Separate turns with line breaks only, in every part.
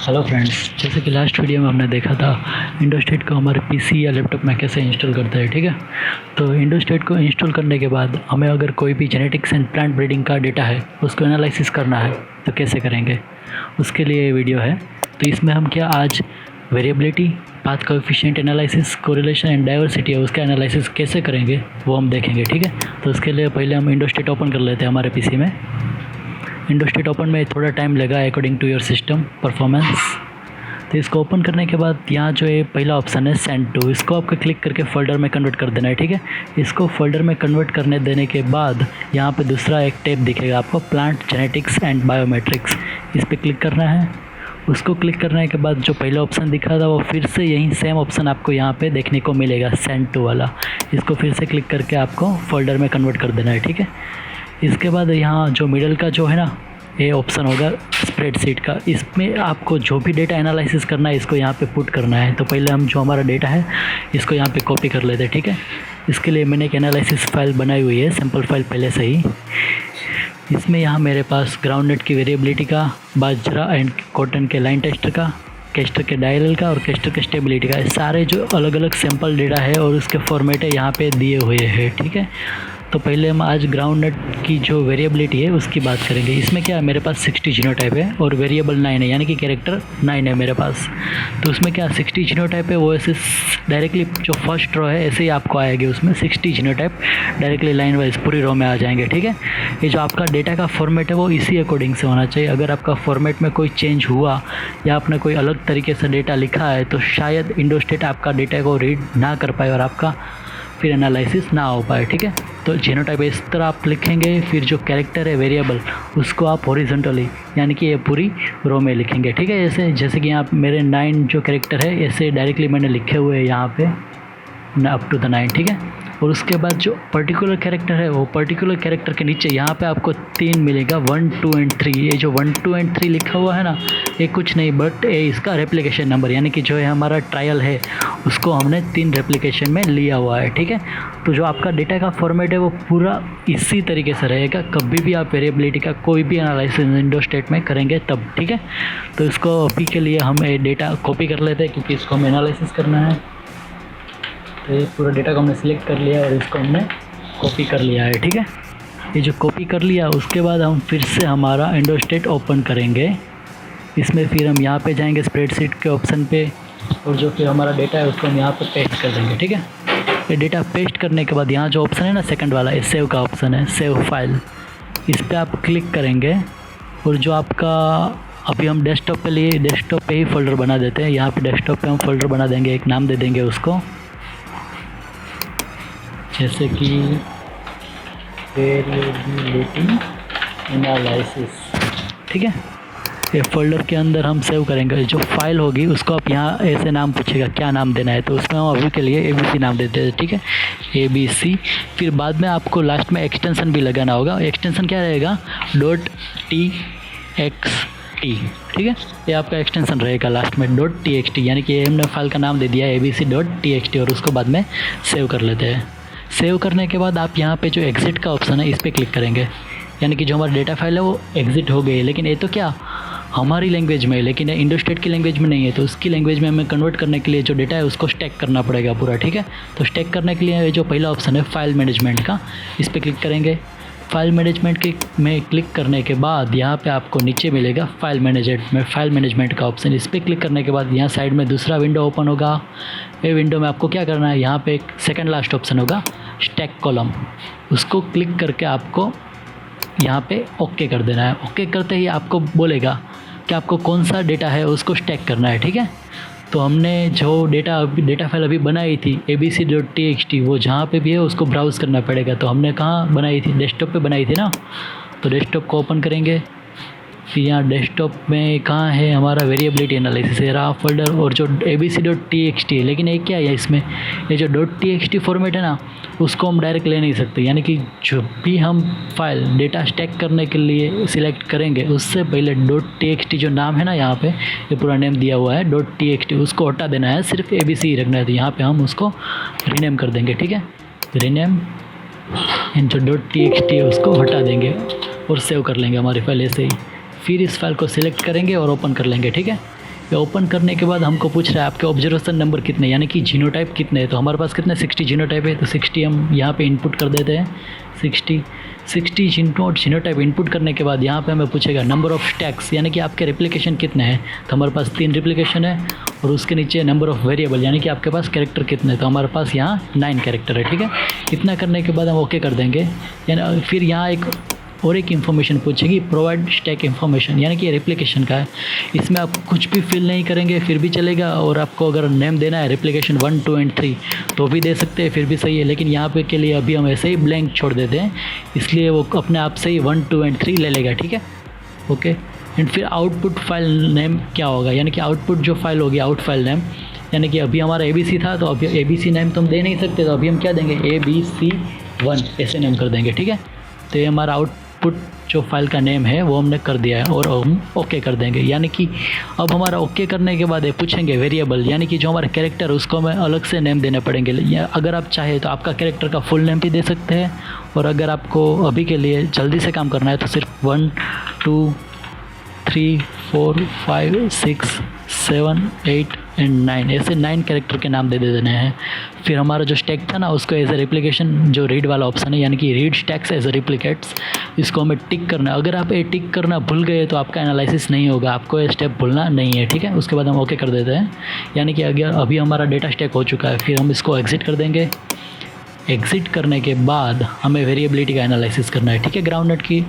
Hello friends, जैसे कि last video में हमने देखा था इंडोस्टेट को हमारे पीसी या लैपटॉप में कैसे इंस्टॉल करते हैं। ठीक है, तो इंडोस्टेट को इंस्टॉल करने के बाद हमें अगर कोई भी जेनेटिक्स एंड प्लांट ब्रीडिंग का डेटा है उसको एनालिसिस करना है तो कैसे करेंगे, उसके लिए ये वीडियो है। तो इसमें हम क्या आज variability, path coefficient analysis, correlation and diversity है उसका एनालिसिस कैसे करेंगे वो हम देखेंगे। ठीक है, तो उसके लिए पहले हम इंडोस्टेट ओपन कर लेते हैं हमारे पीसी में। इंडोस्टेट ओपन में थोड़ा टाइम लगा according to your system performance. तो इसको ओपन करने के बाद यहाँ जो ये पहला ऑप्शन है सेंड टू, इसको आपको क्लिक करके फ़ोल्डर में कन्वर्ट कर देना है। ठीक है, इसको फोल्डर में कन्वर्ट करने देने के बाद यहाँ पे दूसरा एक टैब दिखेगा आपको, प्लांट जेनेटिक्स एंड बायोमेट्रिक्स, इस पर क्लिक करना है। उसको क्लिक करने के बाद जो पहला ऑप्शन दिखा था वो फिर से यही सेम ऑप्शन आपको यहाँ पे देखने को मिलेगा, सेंड टू वाला। इसको फिर से क्लिक करके आपको फोल्डर में कन्वर्ट कर देना है। ठीक है, इसके बाद यहाँ जो मिडल का जो है ना ये ऑप्शन होगा स्प्रेडशीट का, इसमें आपको जो भी डेटा एनालिसिस करना है इसको यहाँ पे पुट करना है। तो पहले हम जो हमारा डेटा है इसको यहाँ पे कॉपी कर लेते हैं। ठीक है, इसके लिए मैंने एक एनालिसिस फाइल बनाई हुई है, सिंपल फाइल पहले से ही। इसमें यहाँ मेरे पास ग्राउंडनट की वेरिएबिलिटी का, बाजरा एंड कॉटन के लाइन टेस्टर का, कैस्टर के डायरल का और कैस्टर के स्टेबिलिटी का, सारे जो अलग अलग सैम्पल डेटा है और उसके फॉर्मेट है यहाँ पे दिए हुए हैं। ठीक है, तो पहले हम आज ग्राउंडनट की जो वेरिएबिलिटी है उसकी बात करेंगे। इसमें क्या है, मेरे पास 60 जीनोटाइप है और वेरिएबल 9 है, यानी कि कैरेक्टर 9 है मेरे पास। तो उसमें क्या 60 जीनोटाइप है, वो ऐसे डायरेक्टली जो फर्स्ट रो है ऐसे ही आपको आएगी, उसमें 60 जीनोटाइप डायरेक्टली लाइन वाइज पूरी रो में आ जाएंगे। ठीक है, ये जो आपका डेटा का फॉर्मेट है वो इसी अकॉर्डिंग से होना चाहिए। अगर आपका फॉर्मेट में कोई चेंज हुआ या आपने कोई अलग तरीके से डेटा लिखा है तो शायद इंडोस्टेट आपका डेटा को रीड ना कर पाए और आपका फिर एनालिसिस ना हो पाए। ठीक है, तो जीनोटाइप इस तरह आप लिखेंगे, फिर जो कैरेक्टर है वेरिएबल उसको आप हॉरिजॉन्टली यानी कि ये पूरी रो में लिखेंगे। ठीक है, जैसे कि यहाँ मेरे 9 जो कैरेक्टर है ऐसे डायरेक्टली मैंने लिखे हुए हैं यहाँ पे अप टू द 9। ठीक है, और उसके बाद जो पर्टिकुलर कैरेक्टर है वो पर्टिकुलर कैरेक्टर के नीचे यहाँ पे आपको 3 मिलेगा, 1, 2 एंड 3। ये जो 1, 2 एंड 3 लिखा हुआ है ना, ये कुछ नहीं बट ये इसका रेप्लिकेशन नंबर, यानी कि जो है हमारा ट्रायल है उसको हमने 3 रेप्लिकेशन में लिया हुआ है। ठीक है, तो जो आपका डेटा का फॉर्मेट है वो पूरा इसी तरीके से रहेगा, कभी भी आप वेरिएबिलिटी का कोई भी एनालिसिस इंडोस्टेट में करेंगे तब। ठीक है, तो इसको अभी के लिए हम ये डेटा कॉपी कर लेते हैं क्योंकि इसको हमें एनालिसिस करना है। तो ये पूरा डेटा को हमने सिलेक्ट कर लिया और इसको हमने कॉपी कर लिया है। ठीक है, ये जो कॉपी कर लिया उसके बाद हम फिर से हमारा इंडोस्टेट ओपन करेंगे। इसमें फिर हम यहाँ पे जाएंगे स्प्रेडशीट के ऑप्शन पे और जो फिर हमारा डेटा है उसको हम यहाँ पे पेस्ट कर देंगे। ठीक है, ये डेटा पेस्ट करने के बाद यहाँ जो ऑप्शन है ना सेकंड वाला, ये सेव का ऑप्शन है, सेव फाइल, इस पर आप क्लिक करेंगे और जो आपका अभी हम डेस्कटॉप पे लिए डेस्कटॉप पे ही फ़ोल्डर बना देते हैं। यहाँ पे डेस्कटॉप पे हम फ़ोल्डर बना देंगे, एक नाम दे देंगे उसको, जैसे कि वेरिएबिलिटी एनालिसिस। ठीक है, ये फोल्डर के अंदर हम सेव करेंगे। जो फाइल होगी उसको आप यहाँ ऐसे नाम पूछेगा क्या नाम देना है, तो उसमें हम अभी के लिए ABC नाम देते हैं। ठीक है, ABC। फिर बाद में आपको लास्ट में एक्सटेंशन भी लगाना होगा। एक्सटेंशन क्या रहेगा, .txt। ठीक है, ये आपका एक्सटेंशन रहेगा लास्ट में .txt, यानी कि हमने फाइल का नाम दे दिया ABC.txt और उसको बाद में सेव कर लेते हैं। सेव करने के बाद आप यहाँ पे जो एग्ज़िट का ऑप्शन है इस पर क्लिक करेंगे, यानी कि जो हमारा डेटा फाइल है वो एग्ज़िट हो गई है। लेकिन ये तो क्या हमारी लैंग्वेज में है, लेकिन इंडोस्टेट की लैंग्वेज में नहीं है, तो उसकी लैंग्वेज में हमें कन्वर्ट करने के लिए जो डेटा है उसको स्टैक करना पड़ेगा पूरा। ठीक है, तो स्टैक करने के लिए जो पहला ऑप्शन है फाइल मैनेजमेंट का, इस पर क्लिक करेंगे। फाइल मैनेजमेंट के में क्लिक करने के बाद यहाँ पे आपको नीचे मिलेगा फाइल मैनेजमेंट का ऑप्शन, इस पर क्लिक करने के बाद यहाँ साइड में दूसरा विंडो ओपन होगा। ये विंडो में आपको क्या करना है, यहाँ पे एक सेकंड लास्ट ऑप्शन होगा स्टैक कॉलम, उसको क्लिक करके आपको यहाँ पे ओके कर देना है। ओके करते ही आपको बोलेगा कि आपको कौन सा डेटा है उसको स्टैक करना है। ठीक है, तो हमने जो डेटा फाइल अभी बनाई थी abc.txt, वो जहाँ पे भी है उसको ब्राउज़ करना पड़ेगा। तो हमने कहाँ बनाई थी, डेस्कटॉप पे बनाई थी ना, तो डेस्कटॉप को ओपन करेंगे। फिर यहाँ डेस्कटॉप में कहाँ है हमारा वेरिएबिलिटी एनालिसिस, है रहा फोल्डर, और जो abc.txt है, लेकिन एक क्या है इसमें, ये जो .txt फॉर्मेट है ना उसको हम डायरेक्ट ले नहीं सकते, यानी कि जो भी हम फाइल डेटा स्टैक करने के लिए सिलेक्ट करेंगे उससे पहले .txt जो नाम है ना, यहाँ पे ये पूरा नेम दिया हुआ है .txt, उसको हटा देना है, सिर्फ abc ही रखना है। तो यहाँ पे हम उसको रीनेम कर देंगे। ठीक है, रीनेम जो .txt है उसको हटा देंगे और सेव कर लेंगे हमारी फाइल ऐसे ही। फिर इस फाइल को सिलेक्ट करेंगे और ओपन कर लेंगे। ठीक है, ये ओपन करने के बाद हमको पूछ रहा है आपके ऑब्जर्वेशन नंबर कितने, यानी कि जीनोटाइप कितने हैं। तो हमारे पास कितने 60 जीनोटाइप है, तो 60 हम यहाँ पे इनपुट कर देते हैं। 60 जीनोटाइप इनपुट करने के बाद यहाँ पे हमें पूछेगा नंबर ऑफ़ स्टैक्स, यानी कि आपके रेप्लिकेशन कितने हैं। तो हमारे पास 3 रेप्लिकेशन है, और उसके नीचे नंबर ऑफ़ वेरिएबल, यानी कि आपके पास कैरेक्टर कितने। तो हमारे पास यहाँ 9 कैरेक्टर है, ठीक है। इतना करने के बाद हम ओके कर देंगे। यानी फिर यहाँ एक इन्फॉर्मेशन पूछेगी, प्रोवाइड स्टैक इन्फॉर्मेशन, यानी कि रेप्लिकेशन का है। इसमें आप कुछ भी फिल नहीं करेंगे फिर भी चलेगा, और आपको अगर नेम देना है रेप्लिकेशन 1, 2 एंड 3 तो भी दे सकते हैं, फिर भी सही है। लेकिन यहाँ पे के लिए अभी हम ऐसे ही ब्लैंक छोड़ देते हैं, इसलिए वो अपने आप से ही 1, 2 एंड 3 ले लेगा, ठीक है। ओके, एंड फिर आउटपुट फाइल नेम क्या होगा, यानी कि आउटपुट जो फाइल होगी आउट फाइल नेम, यानी कि अभी हमारा ABC था, तो अभी ABC नेम तो हम दे नहीं सकते, तो अभी हम क्या देंगे ABC1 ऐसे नेम कर देंगे, ठीक है। तो ये हमारा आउटपुट जो फाइल का नेम है वो हमने कर दिया है, और हम ओके कर देंगे। यानी कि अब हमारा ओके करने के बाद ये पूछेंगे वेरिएबल, यानी कि जो हमारा कैरेक्टर है उसको हमें अलग से नेम देने पड़ेंगे। या अगर आप चाहे तो आपका कैरेक्टर का फुल नेम भी दे सकते हैं, और अगर आपको अभी के लिए जल्दी से काम करना है तो सिर्फ 1, 2, 3, 4, 5, 6, 7, 8 एंड 9 ऐसे 9 कैरेक्टर के नाम दे देने हैं। फिर हमारा जो स्टैक था ना उसको एज ए रिप्लिकेशन, जो रीड वाला ऑप्शन है, यानी कि read stacks as a replicates, इसको हमें टिक करना है। अगर आप ये टिक करना भूल गए तो आपका एनालिसिस नहीं होगा, आपको ये स्टेप भूलना नहीं है, ठीक है। उसके बाद हम ओके कर देते हैं, यानी कि अगर अभी हमारा डेटा स्टैक हो चुका है। फिर हम इसको एग्जिट कर देंगे। एग्ज़िट करने के बाद हमें वेरिएबिलिटी का एनालिसिस करना है, ठीक है, ग्राउंडनट की।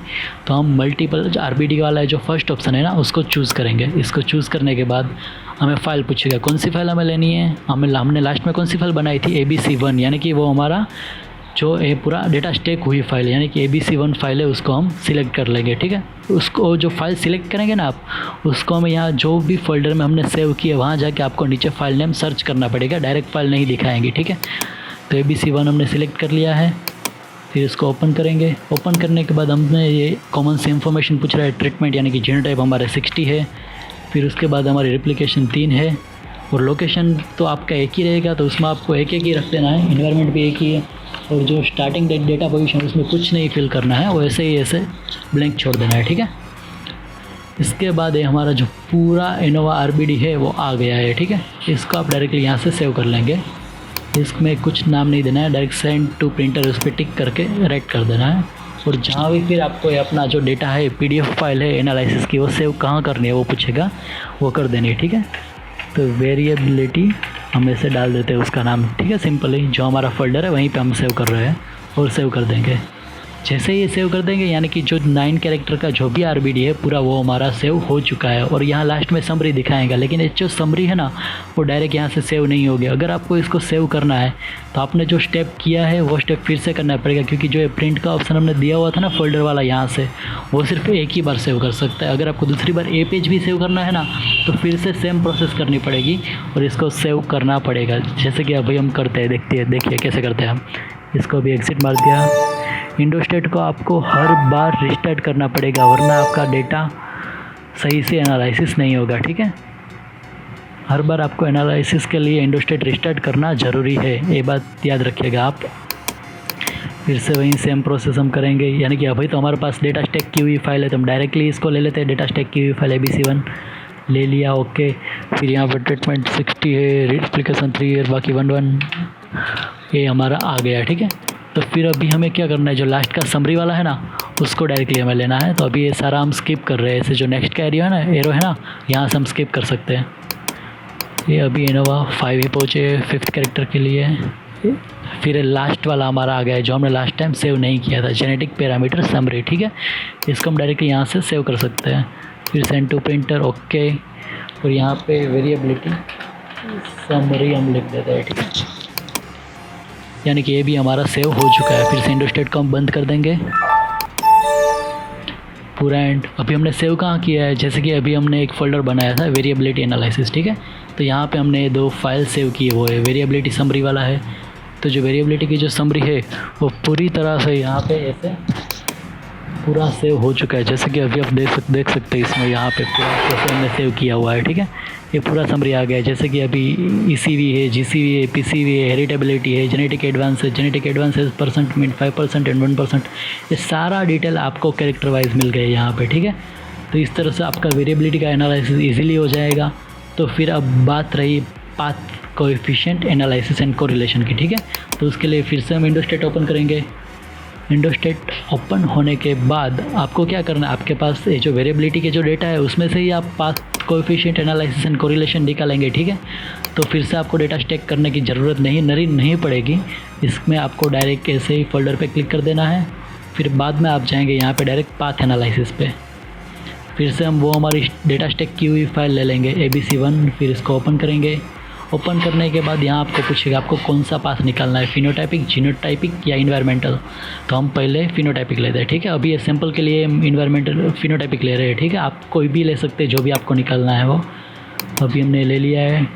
तो हम मल्टीपल RBD वाला है जो फर्स्ट ऑप्शन है ना उसको चूज़ करेंगे। इसको चूज़ करने के बाद हमें फ़ाइल पूछेगा कौन सी फ़ाइल हमें लेनी है। हमने लास्ट में कौन सी फ़ाइल बनाई थी ABC1, यानी कि वो हमारा जो ये पूरा डेटा स्टेक हुई फाइल, यानी कि ABC1 फाइल है, उसको हम सिलेक्ट कर लेंगे, ठीक है। उसको जो फाइल सिलेक्ट करेंगे ना आप, उसको हमें यहाँ जो भी फोल्डर में हमने सेव किया वहाँ जाके आपको नीचे फाइल नेम सर्च करना पड़ेगा, डायरेक्ट फाइल नहीं दिखाएंगे, ठीक है। तो ABC1 हमने सिलेक्ट कर लिया है। फिर इसको ओपन करेंगे। ओपन करने के बाद हमने ये कॉमन सी इन्फॉर्मेशन पूछ रहा है, ट्रीटमेंट यानी कि जीनोटाइप हमारा 60 है। फिर उसके बाद हमारी रेप्लिकेशन 3 है, और लोकेशन तो आपका एक ही रहेगा, तो उसमें आपको एक ही रख देना है। इन्वायरमेंट भी एक ही है, और जो स्टार्टिंग डेटा पोजीशन उसमें कुछ नहीं फिल करना है, वो ऐसे ही ऐसे ब्लैंक छोड़ देना है, ठीक है। इसके बाद ये हमारा जो पूरा इनोवा RBD है वो आ गया है, ठीक है। इसको आप डायरेक्टली यहाँ से सेव कर लेंगे। इसमें कुछ नाम नहीं देना है, डायरेक्ट सेंड टू प्रिंटर उस पर टिक करके रेड कर देना है। और जहाँ भी फिर आपको ये अपना जो डेटा है PDF फाइल है एनालिसिस की, वो सेव कहाँ करनी है वो पूछेगा, वो कर देनी है, ठीक है। तो वेरिएबिलिटी हम ऐसे डाल देते हैं उसका नाम, ठीक है, सिंपली जो हमारा फोल्डर है वहीं पे हम सेव कर रहे हैं, और सेव कर देंगे। जैसे ही सेव कर देंगे, यानी कि जो 9 कैरेक्टर का जो भी RBD है पूरा वो हमारा सेव हो चुका है। और यहाँ लास्ट में समरी दिखाएगा, लेकिन ये जो समरी है ना वो डायरेक्ट यहाँ से सेव नहीं होगी। अगर आपको इसको सेव करना है तो आपने जो स्टेप किया है वो स्टेप फिर से करना पड़ेगा, क्योंकि जो प्रिंट का ऑप्शन हमने दिया हुआ था ना फोल्डर वाला, यहाँ से वो सिर्फ एक ही बार सेव कर सकता है। अगर आपको दूसरी बार ये पेज भी सेव करना है ना तो फिर से सेम प्रोसेस करनी पड़ेगी, और इसको सेव करना पड़ेगा। जैसे कि अभी हम करते हैं, देखिए कैसे करते हैं हम। इसको भी एग्जिट मार दिया। इंडोस्टेट को आपको हर बार रिस्टार्ट करना पड़ेगा, वरना आपका डेटा सही से एनालिसिस नहीं होगा, ठीक है। हर बार आपको एनालिसिस के लिए इंडोस्टेट रिस्टार्ट करना ज़रूरी है, ये बात याद रखिएगा आप। फिर से वहीं सेम प्रोसेस हम करेंगे, यानी कि अभी तो हमारे पास डेटा स्टैक की हुई फाइल है, तो हम डायरेक्टली इसको ले लेते हैं। डेटा स्टैक की हुई फाइल ABC1 ले लिया, ओके। फिर यहाँ पर ट्रीटमेंट 60 है, रेप्लिकेशन 3 है, बाकी 1 ये हमारा आ गया, ठीक है। तो फिर अभी हमें क्या करना है, जो लास्ट का समरी वाला है ना उसको डायरेक्टली हमें लेना है। तो अभी ये सारा हम स्किप कर रहे हैं, ऐसे जो नेक्स्ट का एरो है ना यहाँ से हम स्किप कर सकते हैं। ये अभी इनोवा 5 ही पहुँचे 5th कैरेक्टर के लिए। फिर लास्ट वाला हमारा आ गया है जो हमने लास्ट टाइम सेव नहीं किया था, जेनेटिक पैरामीटर समरी, ठीक है। इसको हम डायरेक्टली यहाँ से सेव कर सकते हैं। फिर सेंड टू प्रिंटर, ओके। और यहाँ पे वेरिएबिलिटी समरी हम लिख देते हैं, ठीक है, यानी कि ये भी हमारा सेव हो चुका है। फिर से इंडोस्टेट को हम बंद कर देंगे पूरा एंड। अभी हमने सेव कहाँ किया है, जैसे कि अभी हमने एक फ़ोल्डर बनाया था वेरिएबिलिटी एनालिसिस, ठीक है। तो यहाँ पे हमने 2 फाइल सेव की, वो है वेरिएबिलिटी समरी वाला है। तो जो वेरिएबिलिटी की जो समरी है वो पूरी तरह से यहाँ पे ऐसे पूरा सेव हो चुका है, जैसे कि अभी आप देख सकते हैं इसमें यहाँ पे पूरा कैसे हमने सेव किया हुआ है, ठीक है। ये पूरा समरी आ गया है, जैसे कि अभी ECV है, GCV है, PCV है, हेरिटेबिलिटी है, जेनेटिक एडवांस है, जेनेटिक एडवांस है % मीन 5% एंड 1%। ये सारा डिटेल आपको कैरेक्टर वाइज मिल गया है यहाँ पे, ठीक है। तो इस तरह से आपका वेरिएबिलिटी का एनालिसिस इजीली हो जाएगा। तो फिर अब बात रही path coefficient analysis and correlation की, ठीक है। तो उसके लिए फिर से हम इंडोस्टेट ओपन करेंगे। इंडोस्टेट ओपन होने के बाद आपको क्या करना है, आपके पास ये जो वेरिएबिलिटी के जो डेटा है उसमें से ही आप path coefficient analysis and correlation निकालेंगे, ठीक है। तो फिर से आपको डेटा स्टैक करने की ज़रूरत नहीं पड़ेगी। इसमें आपको डायरेक्ट ऐसे ही फोल्डर पे क्लिक कर देना है। फिर बाद में आप जाएंगे यहाँ पे डायरेक्ट पाथ एनालिसिस पे। फिर से हम वो हमारी डेटा स्टैक की हुई फाइल ले लेंगे ABC1, फिर इसको ओपन करेंगे। ओपन करने के बाद यहाँ आपको पूछेगा आपको कौन सा पाथ निकालना है, फिनोटाइपिक, जीनोटाइपिक या इन्वायरमेंटल। तो हम पहले फिनोटाइपिक लेते हैं, ठीक है। अभी ये सैम्पल के लिए इन्वायरमेंटल फिनोटाइपिक ले रहे हैं, ठीक है। आप कोई भी ले सकते हैं, जो भी आपको निकालना है वो। अभी हमने ले लिया है।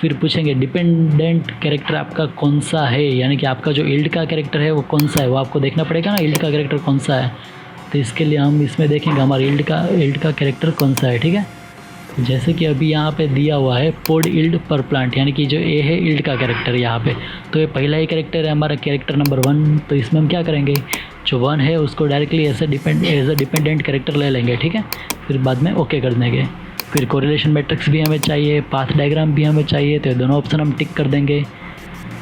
फिर पूछेंगे डिपेंडेंट कैरेक्टर आपका कौन सा है, यानी कि आपका जो यील्ड का कैरेक्टर है वो कौन सा है, वो आपको देखना पड़ेगा ना, यील्ड का कैरेक्टर कौन सा है। तो इसके लिए हम इसमें देखेंगे हमारा यील्ड का कैरेक्टर कौन सा है, ठीक है। जैसे कि अभी यहाँ पे दिया हुआ है पोड यील्ड पर प्लांट, यानी कि जो ए है यील्ड का कैरेक्टर यहाँ पे, तो ये पहला ही कैरेक्टर है हमारा, कैरेक्टर नंबर 1। तो इसमें हम क्या करेंगे, जो 1 है उसको directly as a dependent character ले लेंगे, ठीक है। फिर बाद में ओके कर देंगे। फिर कोरिलेशन मैट्रिक्स भी हमें चाहिए, पाथ डायग्राम भी हमें चाहिए, तो दोनों ऑप्शन हम टिक कर देंगे,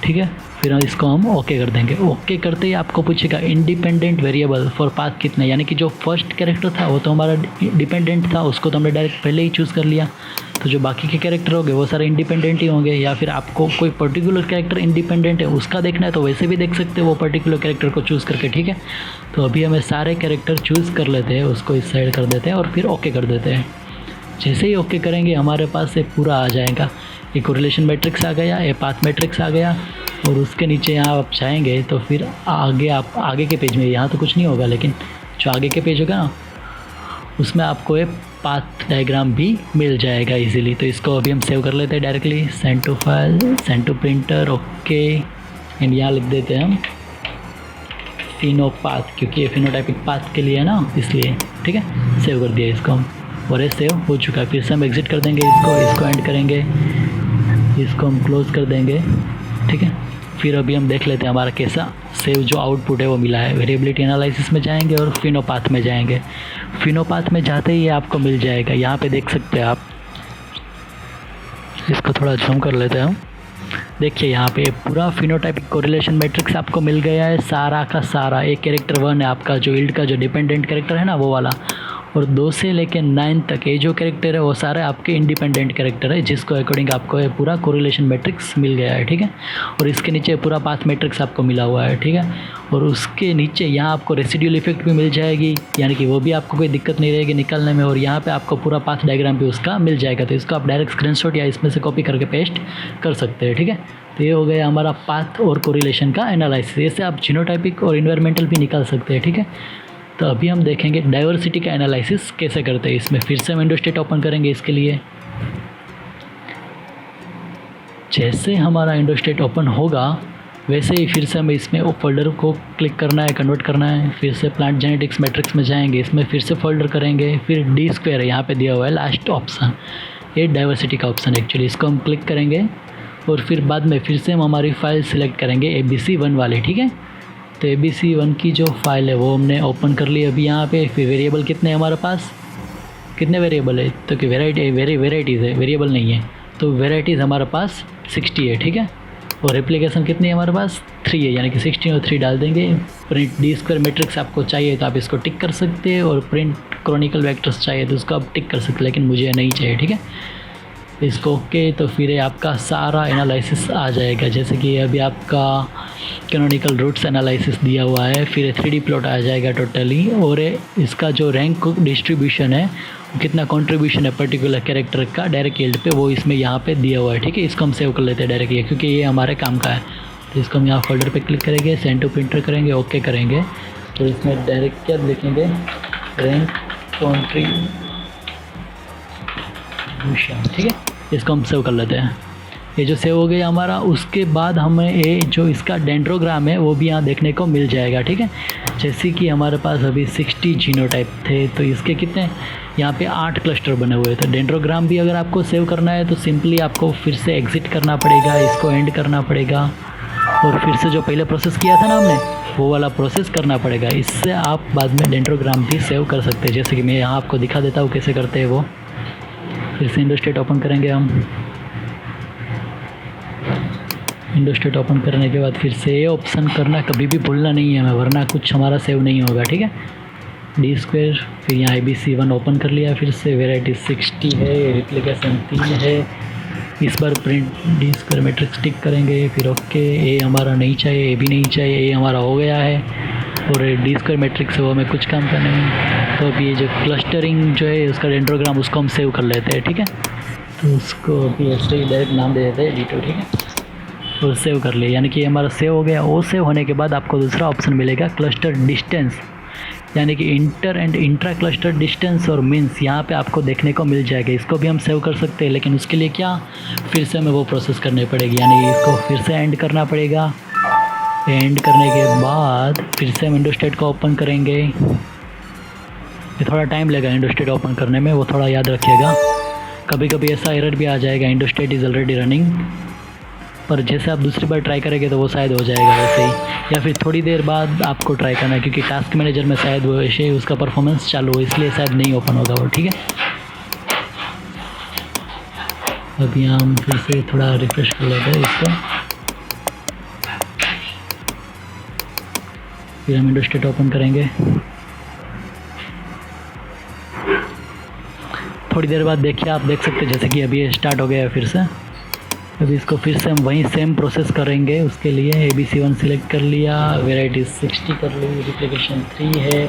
ठीक है। फिर इसको हम ओके कर देंगे। ओके करते ही आपको पूछेगा इंडिपेंडेंट वेरिएबल फॉर पाथ कितने, यानी कि जो फर्स्ट कैरेक्टर था वो तो हमारा डिपेंडेंट था, उसको तो हमने डायरेक्ट पहले ही चूज़ कर लिया। तो जो बाकी के कैरेक्टर होंगे वो सारे इंडिपेंडेंट ही होंगे, या फिर आपको कोई पर्टिकुलर कैरेक्टर इंडिपेंडेंट है उसका देखना है तो वैसे भी देख सकते हैं वो पर्टिकुलर कैरेक्टर को चूज़ करके, ठीक है। तो अभी हमें सारे कैरेक्टर चूज़ कर लेते हैं, उसको इस साइड कर देते हैं और फिर ओके कर देते हैं। जैसे ही ओके करेंगे हमारे पास ये पूरा आ जाएगा, ये कोरिलेशन मैट्रिक्स आ गया, ये पाथ मैट्रिक्स आ गया, और उसके नीचे यहाँ आप चाहेंगे तो फिर आप आगे के पेज में, यहाँ तो कुछ नहीं होगा लेकिन जो आगे के पेज होगा ना उसमें आपको ये पाथ डायग्राम भी मिल जाएगा इजीली। तो इसको अभी हम सेव कर लेते हैं directly, send to file, send to printer, okay. And यहाँ लिख देते हैं हम फिनो पाथ, क्योंकि ये फिनोटाइपिक पाथ के लिए है ना, इसलिए, ठीक है। सेव कर दिया इसको हम, और ये सेव हो चुका है। फिर से हम एग्जिट कर देंगे इसको एंड करेंगे, इसको हम क्लोज कर देंगे, ठीक है। फिर अभी हम देख लेते हैं हमारा कैसा सेव जो आउटपुट है वो मिला है। वेरिएबिलिटी एनालिसिस में जाएंगे और फिनोपाथ में जाएंगे। फिनोपाथ में जाते ही ये आपको मिल जाएगा, यहाँ पे देख सकते हैं आप। इसको थोड़ा जूम कर लेते हैं हम। देखिए यहाँ पे पूरा फिनोटाइपिक कोरिलेशन मैट्रिक्स आपको मिल गया है, सारा का सारा। एक कैरेक्टर 1 है आपका, जो यील्ड का जो डिपेंडेंट कैरेक्टर है ना वो वाला, और 2 से लेकर 9 तक ये जो कैरेक्टर है वो सारे आपके इंडिपेंडेंट कैरेक्टर है, जिसको अकॉर्डिंग आपको ये पूरा कोरिलेशन मैट्रिक्स मिल गया है, ठीक है। और इसके नीचे पूरा पाथ मैट्रिक्स आपको मिला हुआ है, ठीक है। और उसके नीचे यहाँ आपको रेसिड्यूल इफेक्ट भी मिल जाएगी, यानी कि वो भी आपको कोई दिक्कत नहीं रहेगी निकालने में। और यहाँ पे आपको पूरा पाथ डायग्राम भी उसका मिल जाएगा, तो इसको आप डायरेक्ट स्क्रीनशॉट या इसमें से कॉपी करके पेस्ट कर सकते हैं, ठीक है। तो ये हो गया हमारा पाथ और कोरिलेशन का एनालिसिस। ऐसे आप जीनोटाइपिक और इन्वायरमेंटल भी निकाल सकते हैं, ठीक है। तो अभी हम देखेंगे डाइवर्सिटी का एनालिसिस कैसे करते हैं इसमें। फिर से हम इंडोस्टेट ओपन करेंगे इसके लिए। जैसे हमारा इंडोस्टेट ओपन होगा वैसे ही फिर से हमें इसमें फोल्डर को क्लिक करना है, कन्वर्ट करना है। फिर से प्लांट जेनेटिक्स मैट्रिक्स में जाएंगे, इसमें फिर से फोल्डर करेंगे, फिर D स्क्वायर है यहाँ पे दिया हुआ है लास्ट ऑप्शन, ये डाइवर्सिटी का ऑप्शन एक्चुअली। इसको हम क्लिक करेंगे और फिर बाद में फिर से हम हमारी फाइल सिलेक्ट करेंगे ABC1 वाली, ठीक है। तो ABC1 की जो फाइल है वो हमने ओपन कर ली अभी यहाँ पे। फिर वेरिएबल कितने हैं हमारे पास, कितने वेरिएबल है, तो कि वेराइटीज़ है, वेरिएबल नहीं है। तो वेराइटीज़ हमारे पास 60 है, ठीक है। और एप्लीकेशन कितनी है हमारे पास 3 है, यानी कि 16 और 3 डाल देंगे। प्रिंट D स्क्वायर मैट्रिक्स आपको चाहिए तो आप इसको टिक कर सकते हैं, और प्रिंट क्रॉनिकल वेक्टर्स चाहिए तो उसको आप टिक कर सकते हैं, लेकिन मुझे नहीं चाहिए, ठीक है। इसको ओके, तो फिर ये आपका सारा एनालिसिस आ जाएगा। जैसे कि अभी आपका कैनोनिकल रूट्स एनालिसिस दिया हुआ है, फिर 3D प्लॉट आ जाएगा टोटली, और इसका जो रैंक डिस्ट्रीब्यूशन है, कितना कंट्रीब्यूशन है पर्टिकुलर कैरेक्टर का डायरेक्ट यील्ड पे, वो इसमें यहाँ पे दिया हुआ है, ठीक है। इसको हम सेव कर लेते हैं डायरेक्ट, क्योंकि ये हमारे काम का है। तो इसको हम यहाँ फोल्डर पे क्लिक करेंगे, सेंड टू प्रिंटर करेंगे, ओके करेंगे। तो इसमें डायरेक्ट क्या लिखेंगे, रैंक कंट्रीब्यूशन, ठीक है। इसको हम सेव कर लेते हैं। ये जो सेव हो गया हमारा, उसके बाद हमें ये जो इसका डेंड्रोग्राम है वो भी यहाँ देखने को मिल जाएगा, ठीक है। जैसे कि हमारे पास अभी 60 जीनोटाइप थे, तो इसके कितने यहाँ पे 8 क्लस्टर बने हुए थे। डेंड्रोग्राम भी अगर आपको सेव करना है तो सिंपली आपको फिर से एग्जिट करना पड़ेगा, इसको एंड करना पड़ेगा, और फिर से जो पहले प्रोसेस किया था ना हमने वो वाला प्रोसेस करना पड़ेगा। इससे आप बाद में डेंड्रोग्राम भी सेव कर सकते हैं, जैसे कि मैं यहाँ आपको दिखा देता हूँ कैसे करते हैं वो। फिर से इंडोस्टेट ओपन करेंगे हम। इंडोस्टेट ओपन करने के बाद फिर से ये ऑप्शन करना कभी भी भूलना नहीं है हमें, वरना कुछ हमारा सेव नहीं होगा, ठीक है। डी स्क्वायर, फिर यहाँ ABC1 ओपन कर लिया, फिर से वेराइटी 60 है, रिप्लिकेशन 3 है। इस बार प्रिंट डी स्क्वायर मैट्रिक्स टिक करेंगे, फिर ओके। ए हमारा नहीं चाहिए, ए भी नहीं चाहिए, ए हमारा हो गया है और डी स्क्वायर मैट्रिक्स है वो हमें कुछ काम करना नहीं। तो अब ये जो क्लस्टरिंग जो है उसका डेंड्रोग्राम उसको हम सेव कर लेते हैं, ठीक है। तो उसको अभी ऐसे ही डायरेक्ट नाम दे देते हैं D2, ठीक है। और सेव कर लिया, यानी कि हमारा सेव हो गया। वो सेव होने के बाद आपको दूसरा ऑप्शन मिलेगा क्लस्टर डिस्टेंस, यानी कि inter and intra cluster distance और मीन्स यहाँ पे आपको देखने को मिल जाएगा। इसको भी हम सेव कर सकते हैं, लेकिन उसके लिए क्या फिर से हमें वो प्रोसेस करनी पड़ेगी, यानी इसको फिर से एंड करना पड़ेगा। एंड करने के बाद फिर से हम इंडोस्टेट को ओपन करेंगे। ये थोड़ा टाइम लगेगा इंडोस्टेट ओपन करने में, वो थोड़ा याद रखिएगा। कभी कभी ऐसा एरर भी आ जाएगा इंडोस्टेट इज़ ऑलरेडी रनिंग, पर जैसे आप दूसरी बार ट्राई करेंगे तो वो शायद हो जाएगा वैसे ही, या फिर थोड़ी देर बाद आपको ट्राई करना है, क्योंकि टास्क मैनेजर में शायद वो ऐसे उसका परफॉर्मेंस चालू हो, इसलिए शायद नहीं ओपन होगा वो, ठीक है। अभी हम फिर से थोड़ा रिफ्रेश कर लेते हैं इसको, फिर हम इंडोस्टेट ओपन करेंगे। थोड़ी देर बाद देखिए, आप देख सकते हैं जैसे कि अभी ये स्टार्ट हो गया है फिर से। अभी इसको फिर से हम वहीं सेम प्रोसेस करेंगे। उसके लिए ABC1 सिलेक्ट कर लिया, वेराइटी 60 कर ली, रिप्लिकेशन 3 है,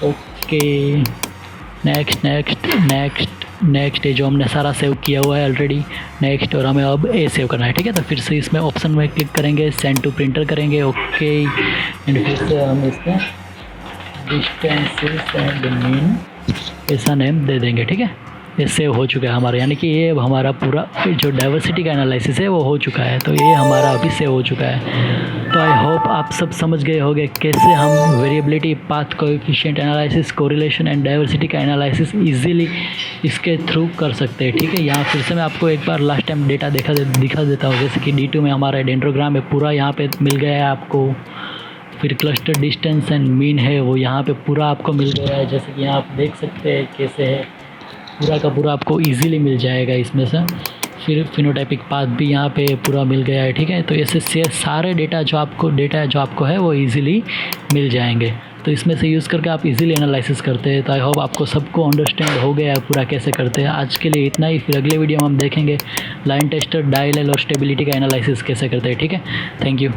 okay. Next next next next, ये जो हमने सारा सेव किया हुआ है ऑलरेडी, नेक्स्ट। और हमें अब ए सेव करना है, ठीक है। तो फिर से इसमें ऑप्शन में क्लिक करेंगे, सेंड टू प्रिंटर करेंगे, ओके। एंड फिर से हम इसमें डिस्टेंसेस एंड मीन ऐसा नेम दे देंगे, ठीक है। ये सेव हो चुका है हमारा, यानी कि ये हमारा पूरा जो डाइवर्सिटी का एनालिसिस है वो हो चुका है। तो ये हमारा अभी सेव हो चुका है। तो आई होप आप सब समझ गए होंगे कैसे हम variability, path coefficient analysis, correlation and diversity का एनालिसिस इजीली इसके थ्रू कर सकते हैं, ठीक है। यहाँ फिर से मैं आपको एक बार लास्ट टाइम डेटा दिखा देता हूँ। जैसे कि D2 में हमारा डेंड्रोग्राम है पूरा यहाँ पे मिल गया है आपको। फिर क्लस्टर डिस्टेंस एंड मीन है वो यहाँ पे पूरा आपको मिल गया है, जैसे कि यहाँ आप देख सकते हैं कैसे है, पूरा का पूरा आपको इजीली मिल जाएगा इसमें से। फिर फिनोटाइपिक पाथ भी यहाँ पे पूरा मिल गया है, ठीक है। तो ऐसे सारे डेटा जो आपको है वो इजीली मिल जाएंगे। तो इसमें से यूज़ करके आप इजीली एनालिसिस करते हैं। तो आई होप आपको सबको अंडरस्टैंड हो गया है पूरा कैसे करते हैं। आज के लिए इतना ही, फिर अगले वीडियो में हम देखेंगे लाइन टेस्टर, डायल और स्टेबिलिटी का एनालिसिस कैसे करते हैं, ठीक है। Thank you.